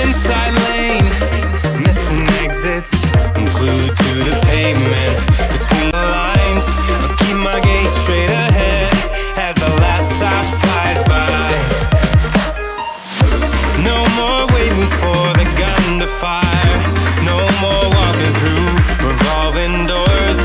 inside lane, missing exits, I'm glued to the pavement. Between the lines, I'll keep my gaze straight ahead as the last stop flies by. No more waiting for the gun to fire, no more walking through revolving doors.